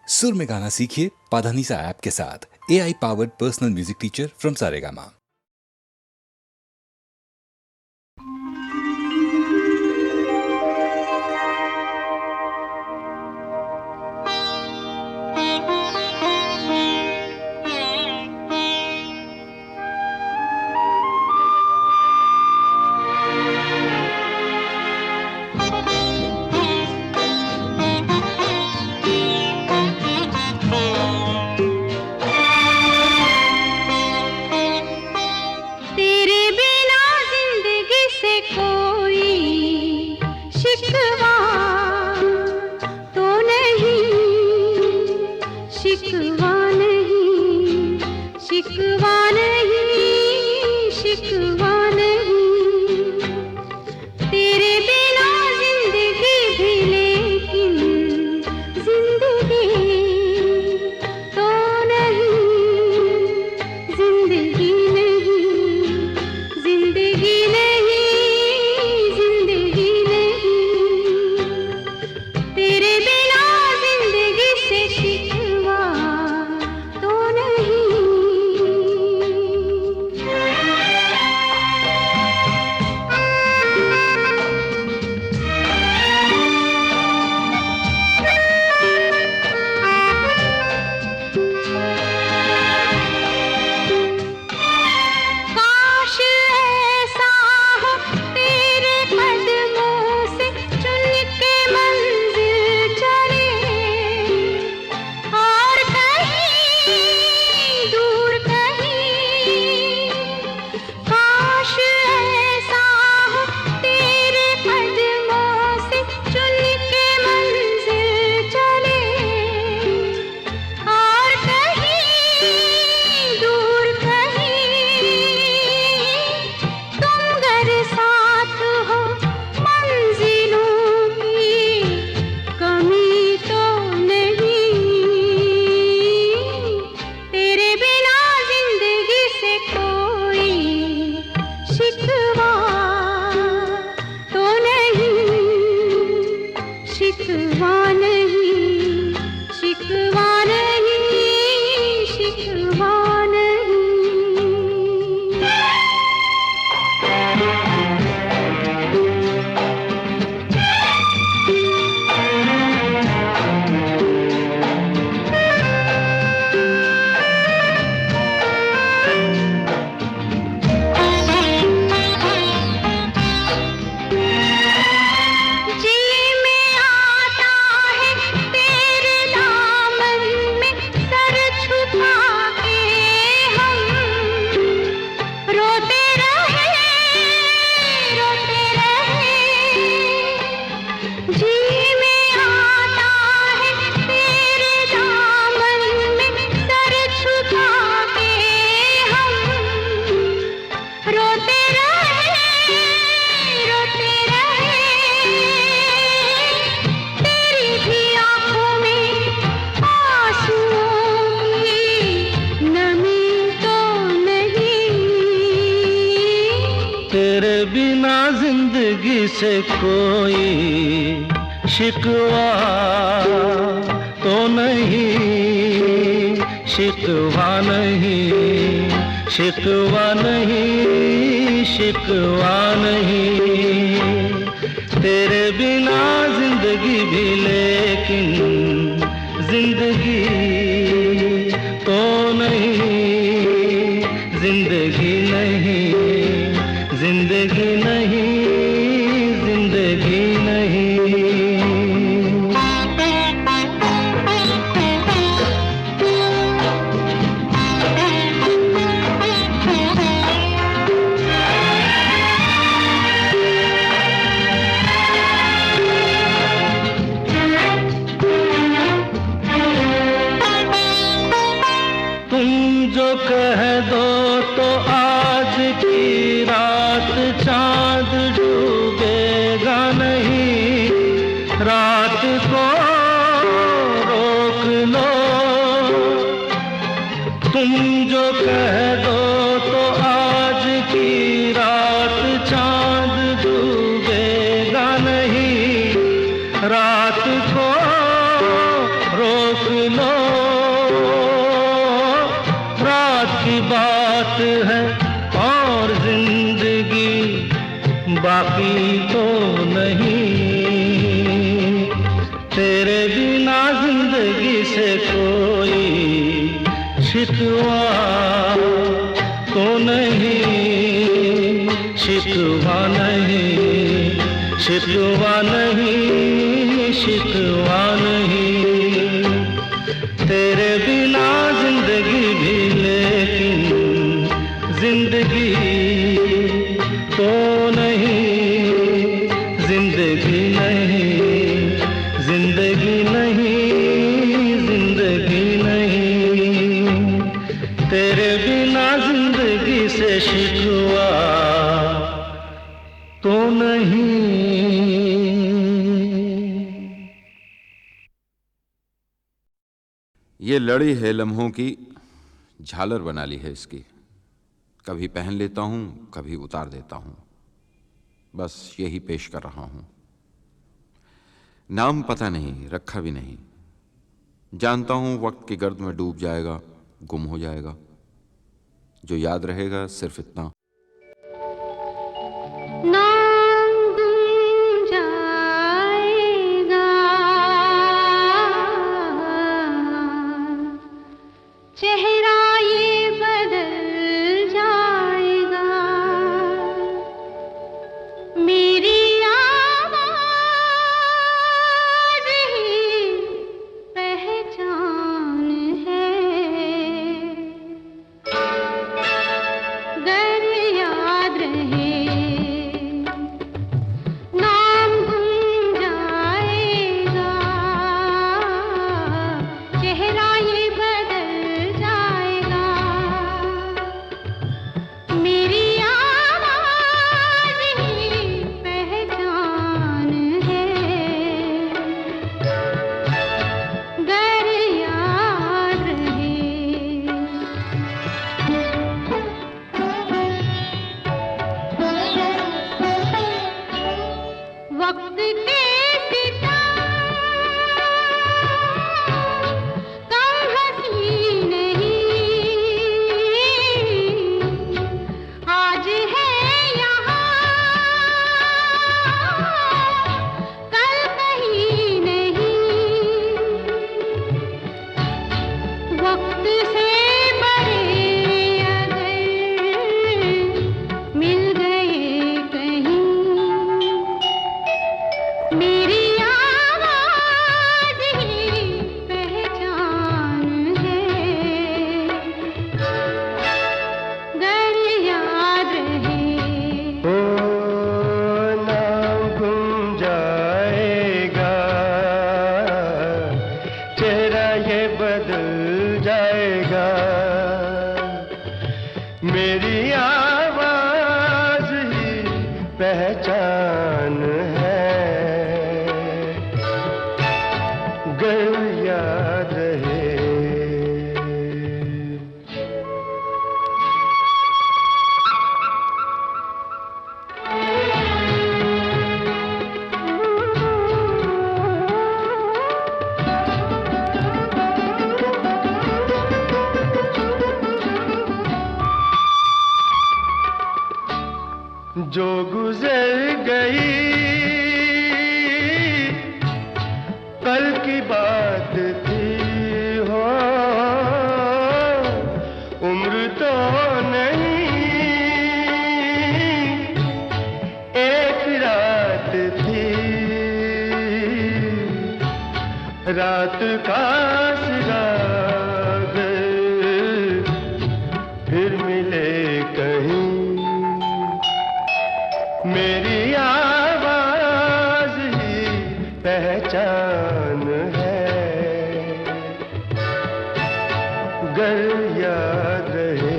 सुर में गाना सीखिए पाधानीसा ऐप के साथ। AI powered personal music teacher from Saregama. से कोई शिकवा तो नहीं, शिकवा नहीं, शिकवा नहीं, शिकवा नहीं। तेरे बिना जिंदगी भी लेकिन जिंदगी तो नहीं, जिंदगी नहीं, जिंदगी नहीं, जिंदगी नहीं। तुम जो कह दो तो आज की रात चांद डूबेगा नहीं, रात को रोक लो। तुम जो कह दो तो आज की रात चांद डूबेगा नहीं, रात को रोक लो। जिंदगी से कोई शिकवा तो नहीं, शिकवा नहीं, शिकवा नहीं, शिकवा नहीं। तेरे बिना जिंदगी भी लेकिन जिंदगी तो नहीं, जिंदगी नहीं, जिंदगी नहीं, जिंदगी नहीं। तेरे बिना जिंदगी से शिकवा तो नहीं। ये लड़ी है लम्हों की, झालर बना ली है इसकी। कभी पहन लेता हूँ, कभी उतार देता हूँ, बस यही पेश कर रहा हूँ। नाम पता नहीं, रखा भी नहीं। जानता हूँ वक्त की गर्द में डूब जाएगा, गुम हो जाएगा। जो याद रहेगा सिर्फ इतना, जो गुजर गई कल की बात थी हो, उम्र तो नहीं एक रात थी, रात का सिराग फिर मिले कहीं। मेरी आवाज ही पहचान है, गर याद रहे।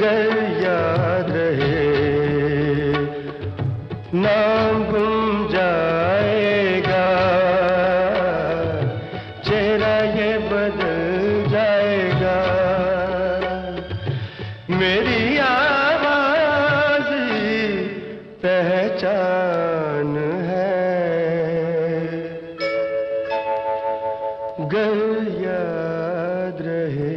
गर याद रहे नाम गुम जाएगा, चेहरा ये बदल जाएगा, मेरी आवाज ही पहचान है, गर याद रहे।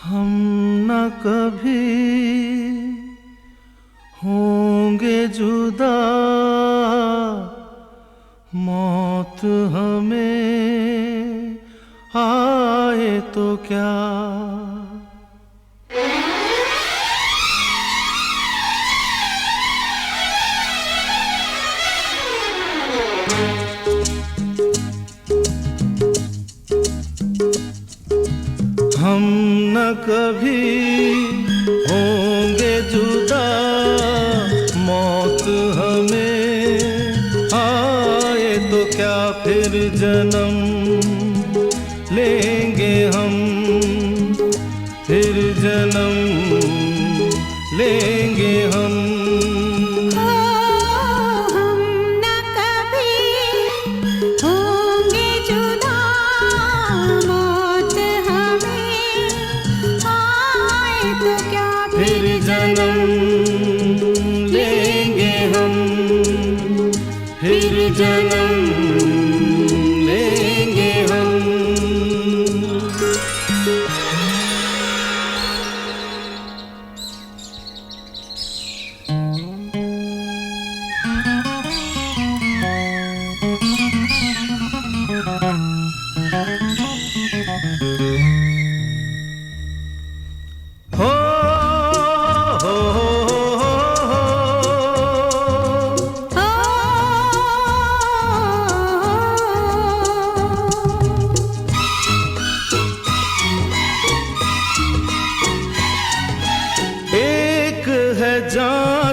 हम न कभी होंगे जुदा, मौत हमें आए तो क्या। हम न कभी होंगे जुदा, मौत हमें आए तो क्या, फिर जन्म लेंगे हम, फिर जन्म लेंगे हम। फिर जन्म लेंगे हम, फिर जन्म लेंगे हम।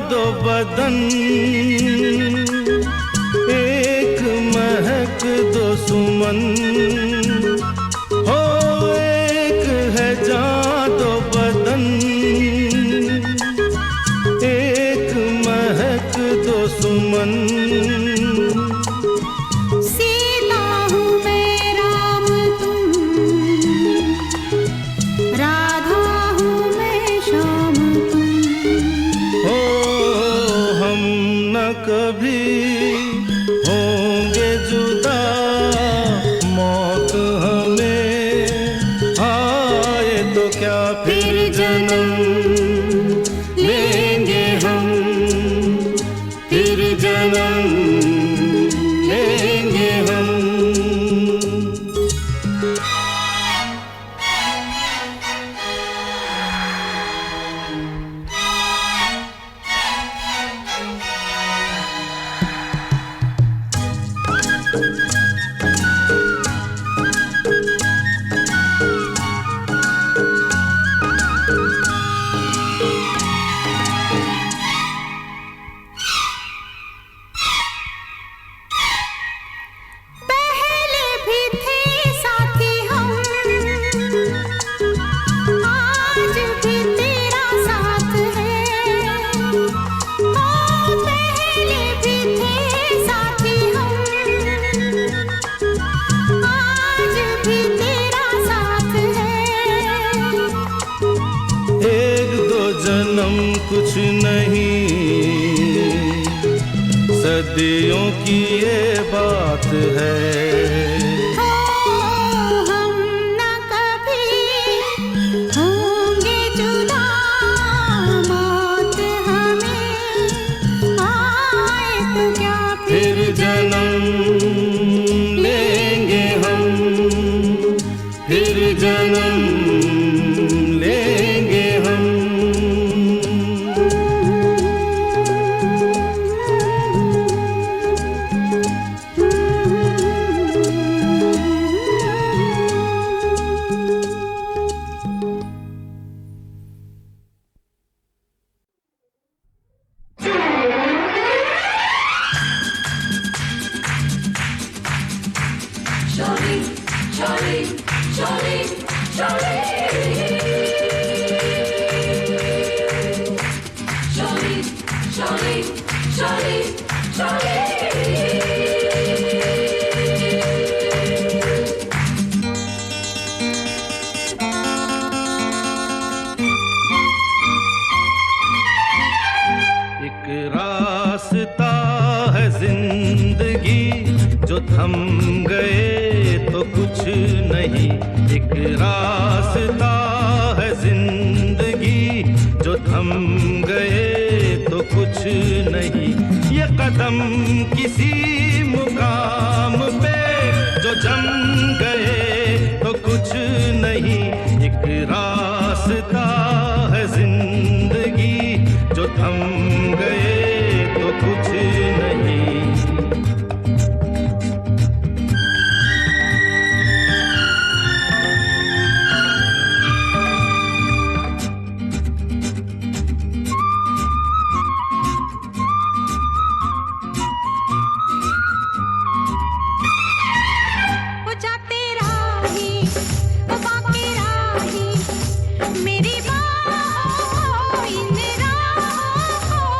दो बदन, एक महक दो सुमन, हो एक है जान दो बदन, एक महक दो सुमन। सीता हूँ मैं राम तुम, राधा हूँ मैं श्याम तुम। कभी होंगे जुदा, मौत हमें आए तो क्या, फिर जन्म लेंगे हम, फिर जन्म लेंगे हम। जन्म कुछ नहीं, सदियों की ये बात है। हम न कभी होंगे जुदा, मौत हमें आए तो क्या, फिर जन्म लेंगे हम, फिर जन्म लेंगे हम। एक रास्ता है जिंदगी जो थम गए तो कुछ नहीं। एक रास्ता है जिंदगी जो थम गए तो कुछ नहीं। ये कदम किसी मुकाम पे जो जम गए तो कुछ नहीं। एक रास्ता है जिंदगी जो थम गए तो कुछ नहीं। वो जाते राही वो बाकी राही मेरी बाहों इन राहों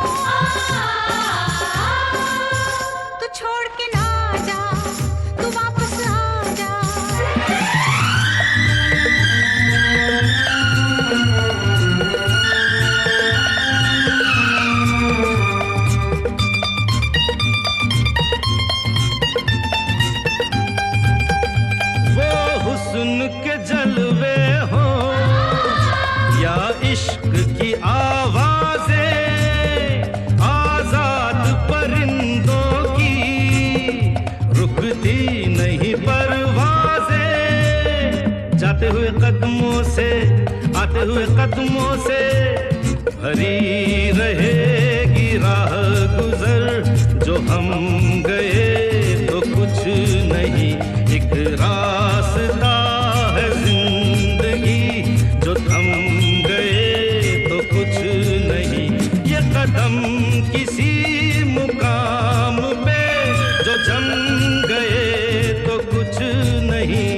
तू छोड़ के ना जा तू वापस आ जा। वो हुस्न के जलवे हो या इश्क की आवाजें आजाद परिंदों की रुकती नहीं परवाजें। जाते हुए कदमों से आते हुए कदमों से भरी रहेगी राह गुजर जो हम गए तो कुछ नहीं। एक रास्ता है जिंदगी जो थम गए तो कुछ नहीं। ये कदम किसी मुकाम पे जो जम गए तो कुछ नहीं।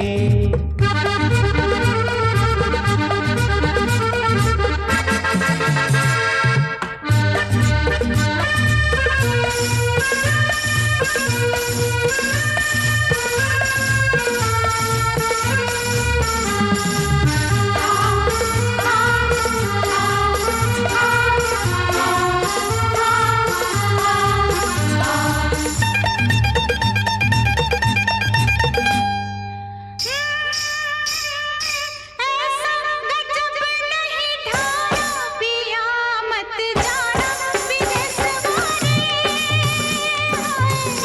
ऐसा गजब नहीं ढाया पिया मत जाना विदेश वाले।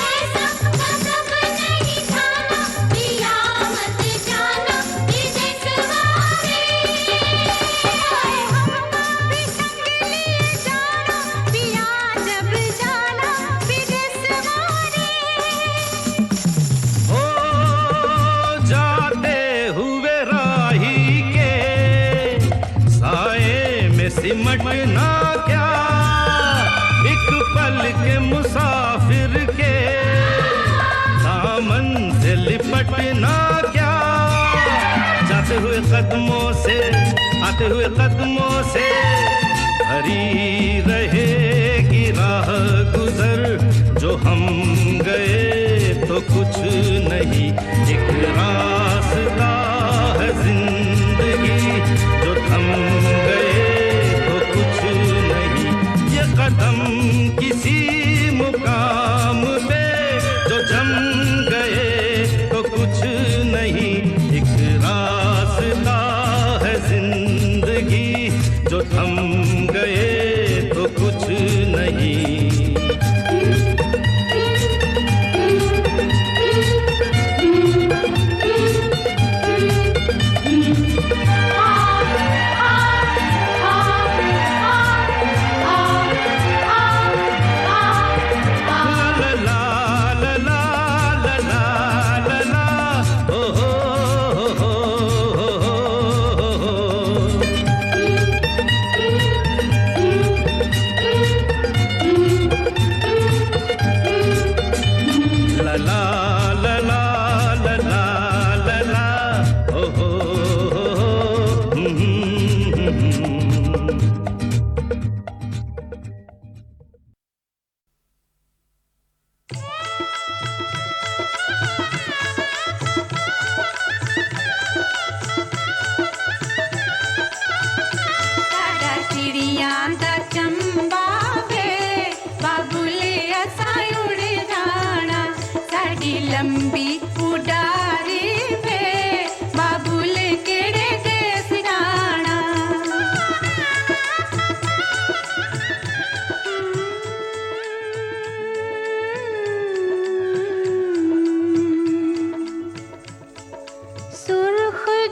ऐसा गजब नहीं ढाया पिया मत जाना विदेश वाले। हमका भी संग लिए जाना पिया जब जाना विदेश वाले। हो जाते हुए राही के साए में सिमटना क्या। एक पल के मुसाफिर के दामन से लिपटना क्या। जाते हुए कदमों से आते हुए कदमों से भरी रहेगी राह गुजर जो हम गए तो कुछ नहीं। एक रास्ता है जिंदगी जो थम गए तो कुछ नहीं। ये कदम किसी मुकाम पे जो जम गए तो कुछ नहीं। एक रास्ता है जिंदगी जो थम गए तो कुछ नहीं।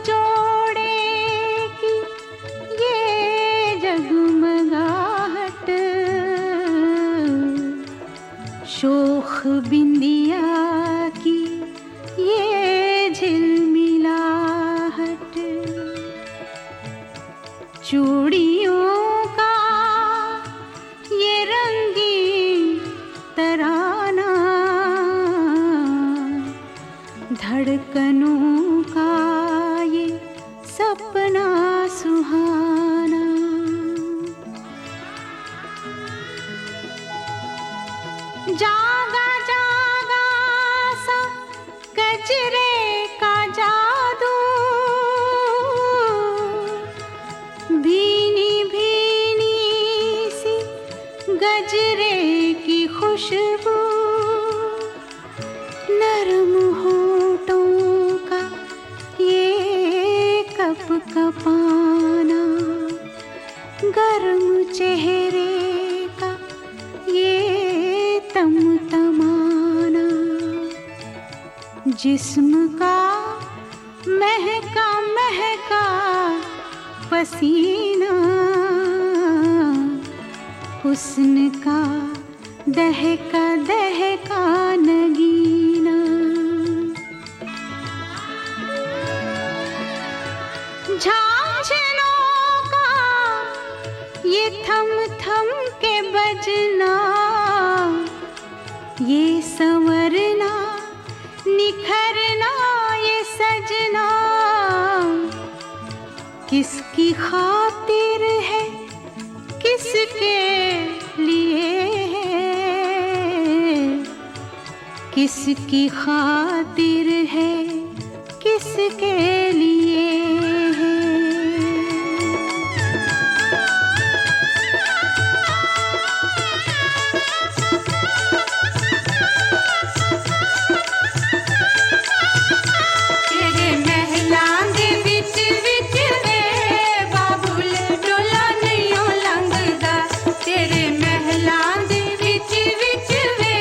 जोड़े की ये जगमगाहट, शोख बिंदिया की ये झिलमिलाहट, चूड़ियों का ये रंगीन तराना, धड़कनों का ये सपना सुहाना। जागा जागा सा गजरे का जादू, भीनी भीनी सी गजरे की खुशबू, नरम होठों का ये कप कपाना, गर्म चेहरे का ये तमतमाना, जिस्म का महका महका पसीना, हुस्न का दहका दहका नगीना। झांझनों का ये थम थम के बजना, ये संवरना निखरना ये सजना, किसकी खातिर है किसके लिए है, किसकी खातिर है किसके लिए है। तेरे महलां दे विच विच वे बाबुल डोला नहीं लंघदा, तेरे महलां दे विच विच वे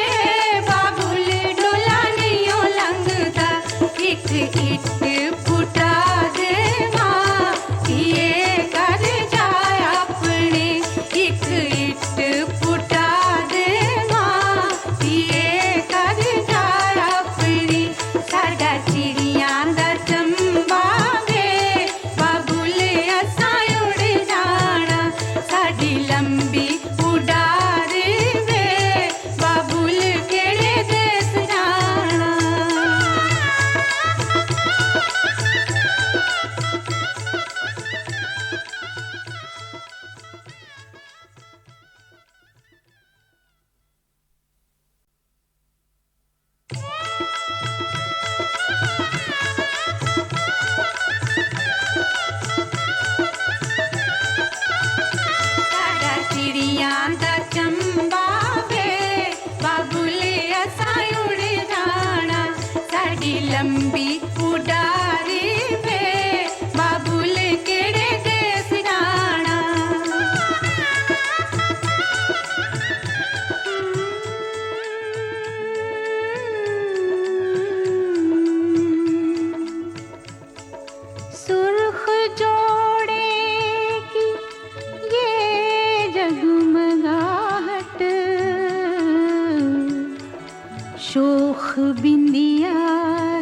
बाबुल डोला नहीं लंघदा, एक इट फुटा दे मां ये कर जाए अपने, एक इट फुटा दे मां ये कर जाए अपनी, साडा चिड़ियां दा चंबा वे बाबुल असां उड़ जाना, साडी लंबी उडार वे बाबुल केड़े देस जाना। साडा चिड़ियां दा चंबा वे बाबुल असां उड़ जाना, साडी लंबी उडार वे बाबुल केड़े देस जाना। सुर्ख जोड़े की ये जगमगाहट, शोख बिंदिया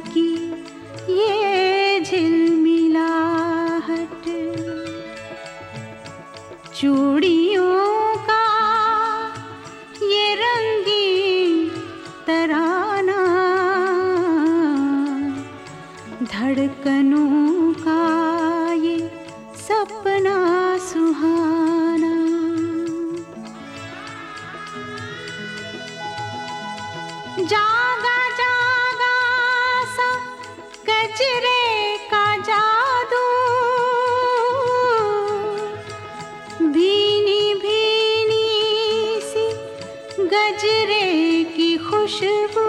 की ये झिलमिलाहट, चूड़ियों का ये रंगीन तराना, धड़कनों का ये सपना सुहाना। जागा जागा सा गजरे का जादू, भीनी भीनी सी गजरे की खुशबू,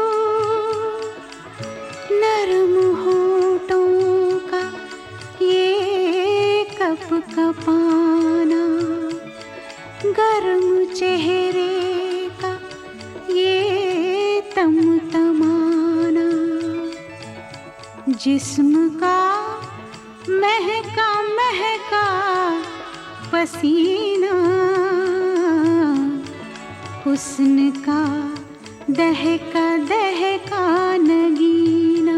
नरम होठों का ये कप कपाना, गर्म चेहरे का ये तमतमाना, जिस्म का महका महका पसीना, हुस्न का दहका दहका नगीना।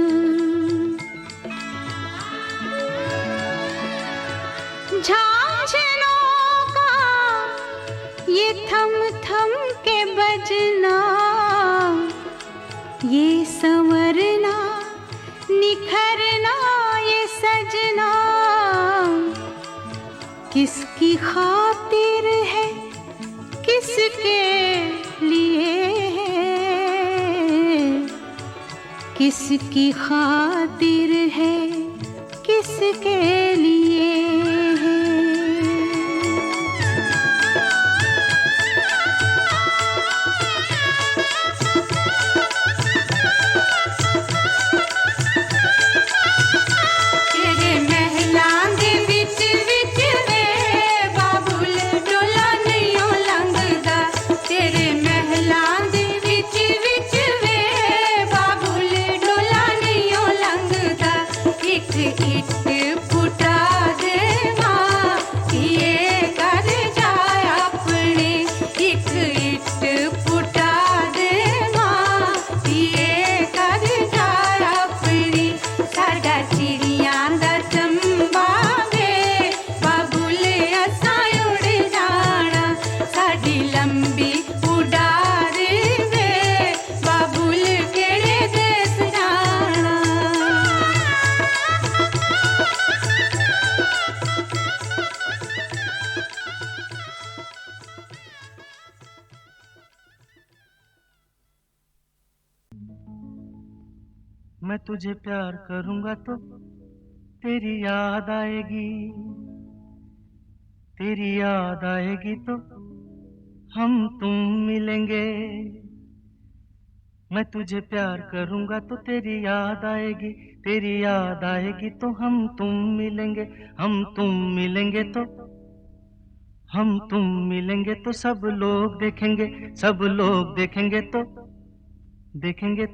झांझनों का ये थम थम के बजना, ये संवरना निखरना ये सजना, किसकी खातिर है किसके लिए है, किसकी खातिर है किसके लिए है। मैं तुझे प्यार करूंगा तो तेरी याद आएगी, तेरी याद आएगी तो हम तुम मिलेंगे। मैं तुझे प्यार करूंगा तो तेरी याद आएगी, तेरी याद आएगी तो हम तुम मिलेंगे। हम तुम मिलेंगे तो हम तुम मिलेंगे तो सब लोग देखेंगे, सब लोग देखेंगे तो देखेंगे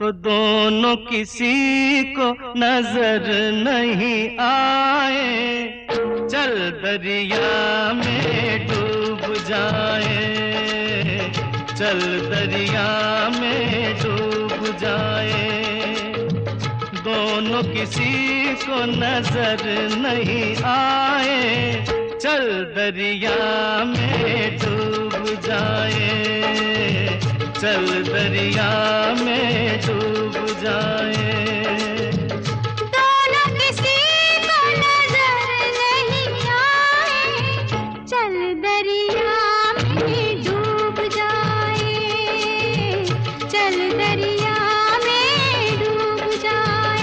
तो दोनों किसी को नजर नहीं आए, चल दरिया में डूब जाए, चल दरिया में डूब जाए। दोनों किसी को नजर नहीं आए, चल दरिया में डूब जाए, चल दरिया में डूब जाए। दोनों किसी को नजर नहीं आए, चल दरिया में डूब जाए, चल दरिया में डूब जाए।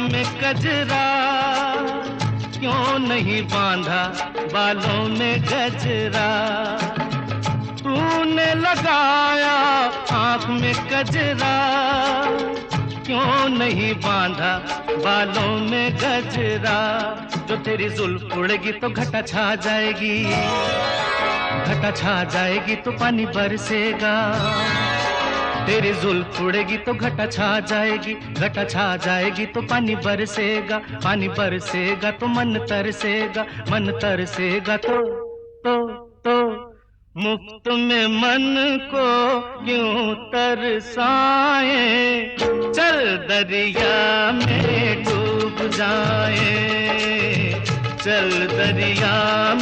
में गजरा क्यों नहीं बांधा बालों में गजरा, तूने लगाया आँख में गजरा क्यों नहीं बांधा बालों में गजरा। जो तेरी जुल्फ उड़ेगी तो घटा छा जाएगी, घटा छा जाएगी तो पानी बरसेगा। तेरी जुल्फ उड़ेगी तो घटा छा जाएगी, घटा छा जाएगी तो पानी बरसेगा, पानी बरसेगा तो मन तरसेगा, मन तरसेगा तो मुफ्त में मन को क्यों तरसाए, चल दरिया में डूब जाए, चल दरिया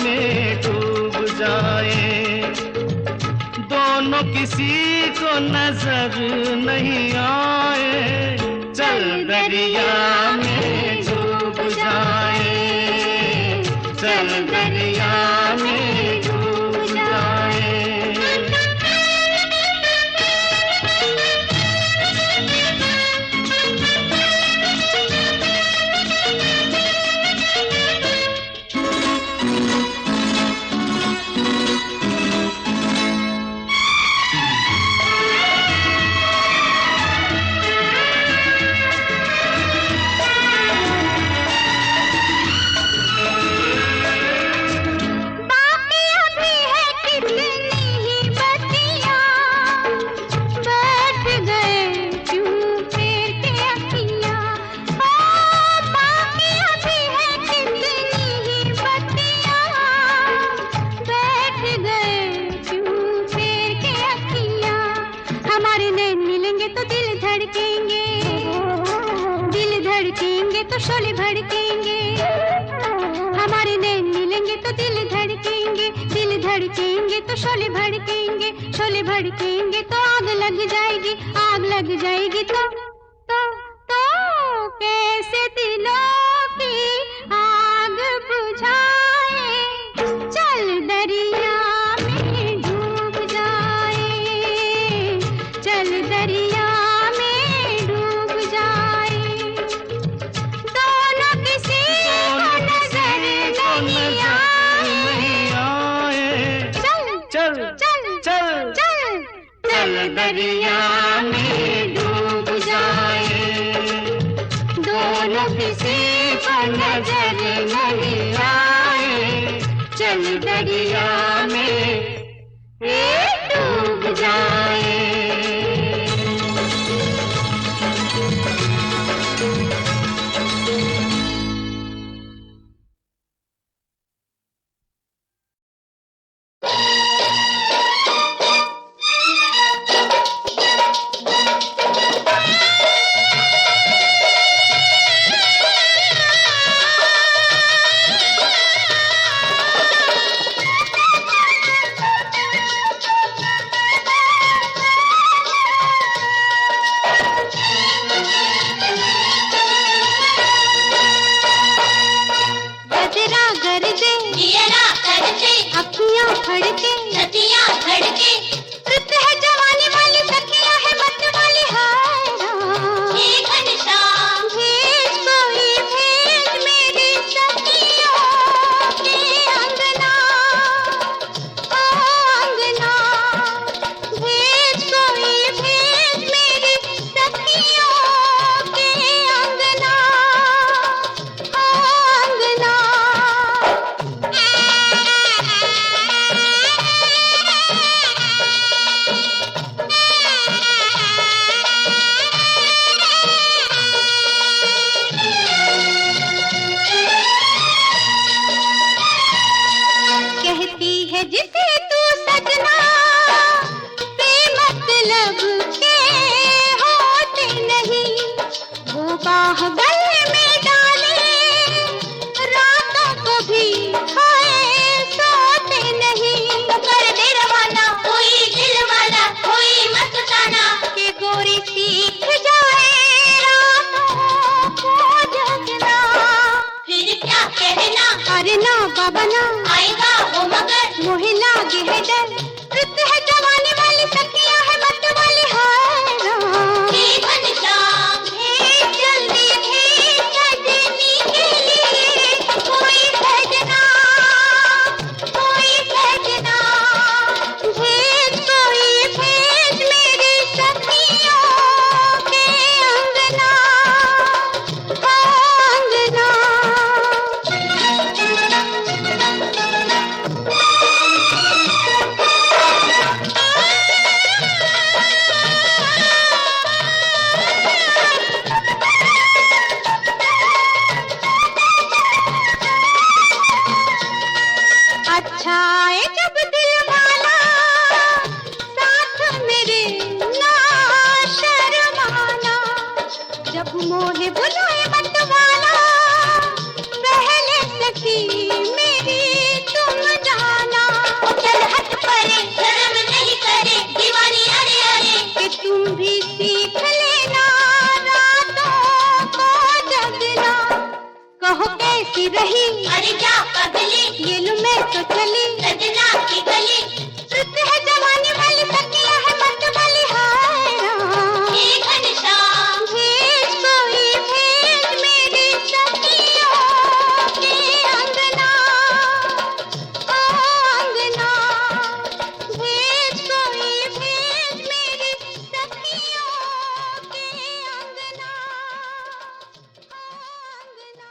में डूब जाए। दोनों किसी को नजर नहीं आए, चल दरिया में डूब जाए, चल दरिया में डूब जाए। धड़केंगे तो शोले भड़केंगे, हमारे नैन मिलेंगे तो दिल धड़केंगे, दिल धड़केंगे तो शोले भड़केंगे, शोले भड़केंगे तो आग लग जाएगी, आग लग जाएगी तो कैसे दिलों की आग बुझाए, चल दरिया में डूब जाए, चल दरिया में डूब जाए, दोनों किसी को नजर नहीं आए, चल चल चल चल चल चल दरिया में डूब जाए, दोनों किसी को नजर नहीं आए, चल दरिया में डूब जाए। गजरा गरजे, दियरा करके, अखियां फड़के, नदियां धड़के, रुत है जवानी वाली, सखियां है मत वाली, हाय राम। हे घनश्याम, भेज कोई भेज मेरी सखियों के अंगना, ओ अंगना, भेज कोई भेज मेरी सखियों के अंगना, ओ अंगना। कहती है जिसे तू सजना, बेमतलब के होते नहीं, वो बाह गले में डाले, रातों को भी खाए सोते नहीं, कर दे रवाना कोई दिल वाला, कोई मस्ताना, के गोरी सीख जाए रातों को जगना, फिर क्या कहना, अरे ना बाबा ना, आएगा वो मगर, मोहे लागे है डर, रुत है जवानी वाली, सखियां है मत वाली, हाय राम। हे घनश्याम, भेज जल्दी भेज सजनी के लिए, कोई सजना, कोई सजना, भेज कोई भेज मेरी सखियों के अंगना, ओ अंगना। अच्छा है जब दिल वाला साथ मेरे ना शर्माना, जब मोहे बुलाए मत वाला, पहले सखी मेरी तुम जाना, चल हट परे शर्म नहीं करे दीवानी, अरे अरे कि तुम भी सीख लेना रातों को जगना, कहो कैसी रही, अरे क्या पगली, ये लूं मैं तो चली सजना की गली, रुत है जवानी वाली, सखियां है मत वाली, हाय राम। हे घनश्याम, भेज कोई भेज मेरी सखियों के अंगना, ओ अंगना, भेज कोई भेज मेरी सखियों के अंगना, ओ अंगना।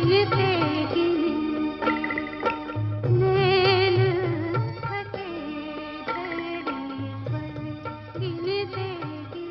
गिलते गिलते नैन फटे धरती पर गिलते गिलते।